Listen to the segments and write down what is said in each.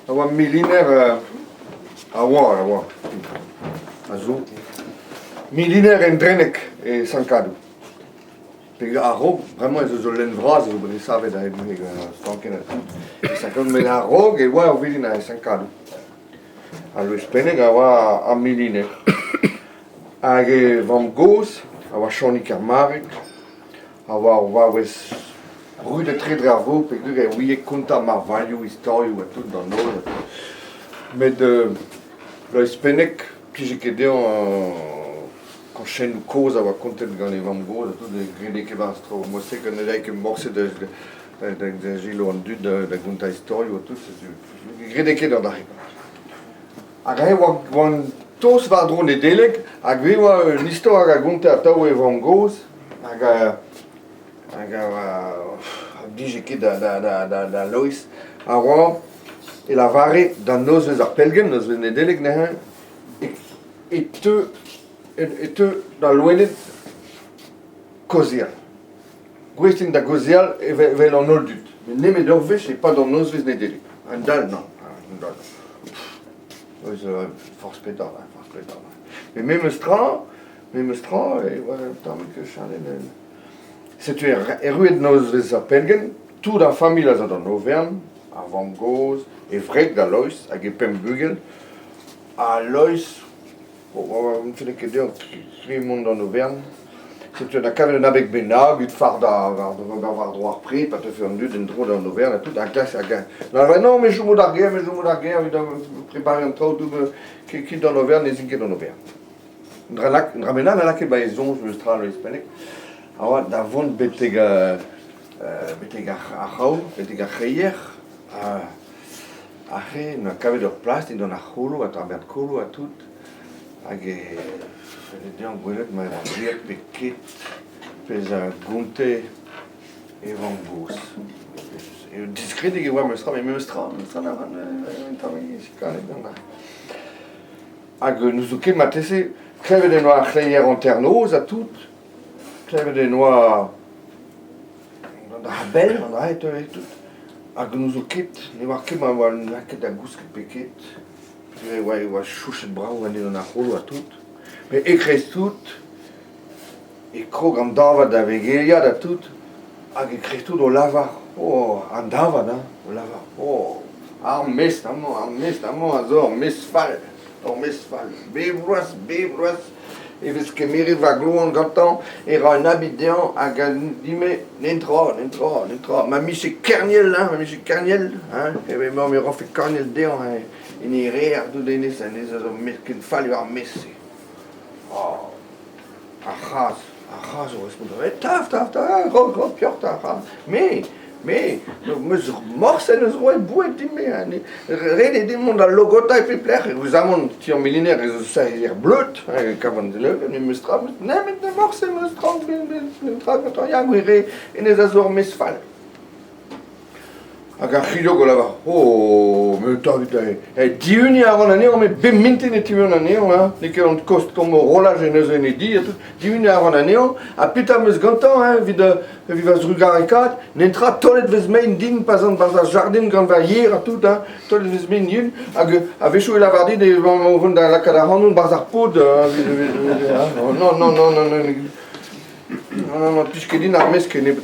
avoir millénaire à voir, azul. Millénaire en drenek et sans cadeau. Porque a rog, vraiment, ils ont l'envras, ils ont savent d'ailleurs, stanken et ça comme mais la rog et ouais, on vit dans sans cadeau. Alors, je pense avoir un millénaire. Age Van Gogh, avoir Johnny Carmarek, avoir wes rue de très bravo, parce que oui, conta marvalho, histoire ou tout dans l'eau. Mais de le Spenek, qui j'ai quitté quand chez nous cause avoir compté dans les Van Gogh, tout de grédé qui va se trouver. Moi, c'est que nous avons morceau de Gilo en du de conta histoire ou tout, c'est grédé qui dans l'arrêt. Again, tous vadron de delek, hag viva une histoire à gonte à Tao et Van Gogh, dije ket da Lois, alors il a varé dans nos appelgen, nos ne delek neha, et te dans l'ouenet Kozial. Gwestin da Kozial et vel en oldut. Mais neme d'orvech et pas dans nos ne delek. Un dal, non. Un dal. Force pétard. Mais même Stran, et voilà, tant que Chanel. C'est une rue de nos appelgen, toute la famille là dans l'Auvergne, à Van Gogh, et Frek da Lois, à Gepem Bugel, à Lois, on fait que dire, tout le monde en Auvergne. C'est une cave avec Benag, une phare d'avoir droit pris, pas te faire un d'une drôle en Auvergne, tout un classe à gain. Non, mais je me darguer, il doit préparer un trou qui dans l'Auvergne, les inquiets dans l'Auvergne. Ramena, là, qui est zon, je me stral l'Hispanique. Alors, d'avant, betega achau, betega cheyer, après, une cave de place, il donne à Holo, à travers Colo, à tout. Les gens gwelet ma riek peket pez a gonte e Van Gogh. E discret e gwa meustra, mais meustra na van tamen sikane dan. Hag nous o ket matese kreve de noa chleier anternoz a tout, kreve de noa da habel, an a et tout. Hag nous o ket, ne war ket ma ket a gousket peket, e oa chouchet brau an en a holo a tout. Mais écrit tout, et krog an davad da vegelia da tout, hag écrit tout au lavar. Oh, an davad, hein, au lavar. Oh, ar mest amont, azor, mesfal, bebroas, et vez ket merit va glo an gantan, et ra un habitant hag a dime, n'entra, ma miche kerniel, hein, et ben moi, me refait kerniel dean, hein, et ni re ar tout denes, hein, les azor, ken fall ar messe. Oh, achaz, o respondre, taf, gros, piorta, mais, meus morsen eus roet bouet dime, red dim mont a logota e pepler, vous amont tir millénaire, et ça er bleut, kavan de leuven, mais meus tra, nemet de morsen meus tra, quand ya gwire, en ez azor mesfal. Hag ar c'hilo go lava, oh, me ta diuni avant l'année, on met bemintin et tiun année, hein, ne ket on kost comme rollage et neus et di, diuni avant l'année, a pita meus gantan, hein, vivas rugarekat, n'entra tolet vez mein din, pas an baz jardin gant va hier a tout, hein, tolet vez mein yun, hag a vechou e lavardi de vont da la kada hanon baz ar pod, non, puisque din ar mes ket ne,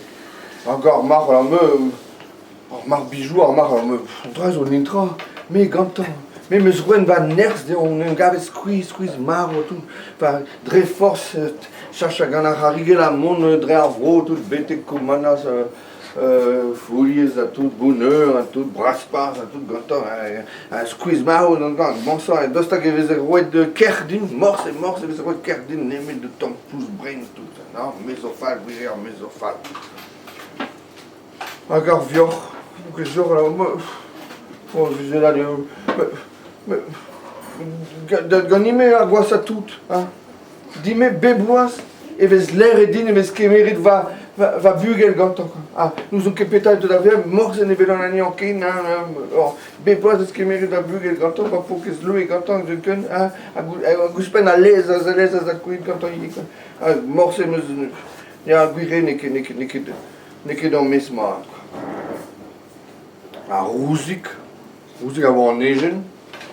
encore mar la me, mar bijou, mar draz on intra, mais gantan, mais meus roen va ners de on gave squeeze mar ou tout, va dre force cherche gant ar harigel a mon dre ar vro tout betek komanas folies a tout bonheur a tout braspas a tout gantan a squeeze mar ou dan gant bon sang dosta que vez roet de kerdin morse vez roet kerdin nemet de temps pouce brain tout non mesofal briller mesofal agar vior que jour là oh je là de ganime a goas a tout hein dime bebloas et vez l'air et din et vez kemerit va bugel gantan ah nous on kepeta de la vie morse ne velan ani ankin oh bebloas vez kemerit va bugel gantan va pour que lui gantan je ken ah a guspen a lez a kuit gantan yi ah morse meus ya guire ne que dans mesma a rouzik Rusik a war negen,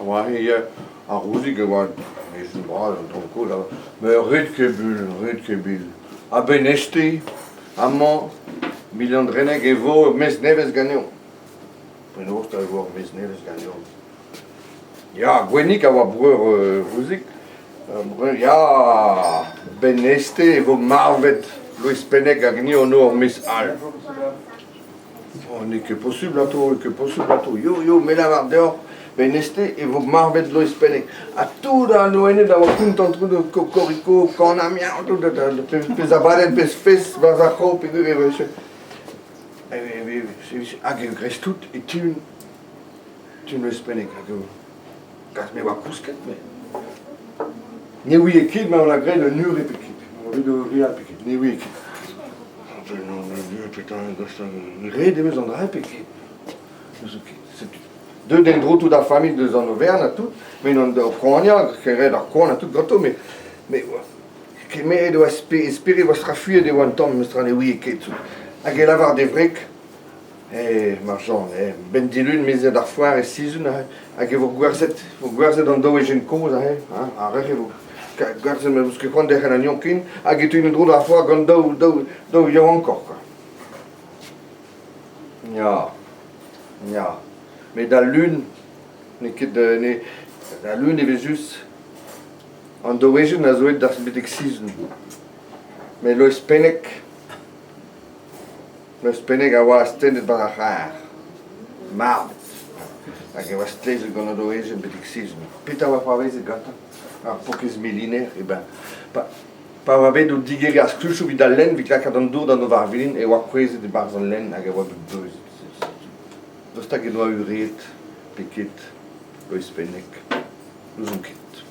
a war hier a Rusik a war negen bras an tronco là. Mais red kebil. A benesti, amant, milion dreneg evo mes neves gagnon. Pren ost a vo mes neves gagnon. Ja, gwennik a war breur Rusik. Ja, benesti evo marvet Luis Penec a gagné au nord mes al. On est que possible à tout, Yo, mais là, dehors, ben este, et vous marvet de Lois Penec. À tout dans l'ONE, d'avoir tout en train de cocorico, qu'on a mis en tout, de pesabalet, pesfes, vazaco, puis ah, que reste tout, et tu Lois Penec, car me va cousquet, mais. Ni oui et kid, mais on a gré le nur et piquet. On a vu de rire piquet, ni oui et kid. Putain, rei de maison de répéter. Deux dendro toute la famille de en Auvergne à tout, mais non de Conia, qui est la Conia tout gâteau, mais qui mérite de espérer votre fuite de one tom, mais c'est un oui et tout. À quel avoir des briques, marchand, ben dilune, mais c'est d'affaires et six une, à que vous guardez dans deux et j'ai une cause, arrêtez-vous. Guardez, mais parce que quand des réunions kin, à que tu une drôle à fois, quand deux y a encore quoi. Ja. Mais dans l'une, la lune est juste en d'origine a zoé das bitexisme. Mais le Penec a was stendet par rare. Marbt. A que was tese con d'origine bitexisme. Pita wa pavese gata. A poucas millénaires et ben pa va vedo digeri as cruciu vi dall'en vi claca dans no varvilin e wa quese de barzon len a que wa deux. Dosta que doa uret, piquet, Lois Penec, nous on quitte.